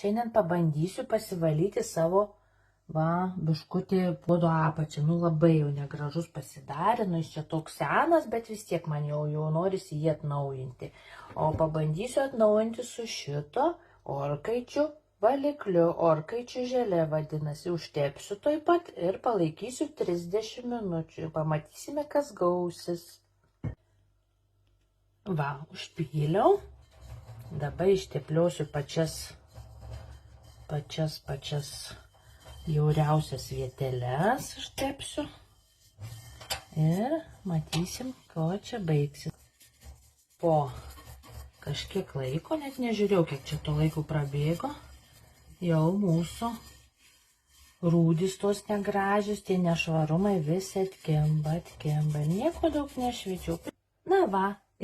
šiandien pabandysiu pasivalyti savo, biškutį puodo apačią. Labai jau negražus pasidarė, jis čia toks senas, bet vis tiek man jau norisi jį atnaujinti. O pabandysiu atnaujinti su šito orkaičių valikliu, orkaičių želė vadinasi. Užtepsiu toj pat ir palaikysiu 30 minučių. Pamatysime, kas gausis. Užpyliau. Dabar ištepliosiu pačias jauriausias vieteles ištepsiu. Ir matysim, ko čia baigsis. Po kažkiek laiko, net nežiūrėjau, kiek čia to laiko prabėgo, jau mūsų rūdys tos negražios, tie nešvarumai visi atkemba. Nieko daug nešveičiau.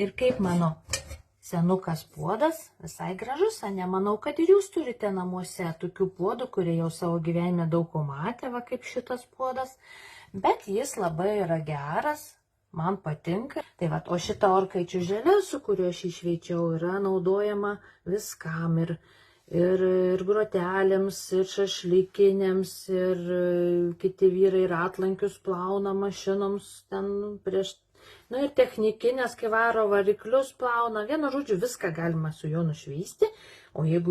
Ir kaip mano senukas puodas, visai gražus, nemanau, kad ir jūs turite namuose tokių puodų, kurie jau savo gyvenime daug ko matė, kaip šitas puodas, bet jis labai yra geras, man patinka. O šita orkaičių želė, su kuriuo aš išveičiau, yra naudojama viskam, ir grotelėms, ir šašlykinėms, ir kiti vyrai ratlankius plauna mašinoms ten prieš. Ir technikinės, kai varo variklius plauna, vienu žodžiu, viską galima su juo nušveisti, o jeigu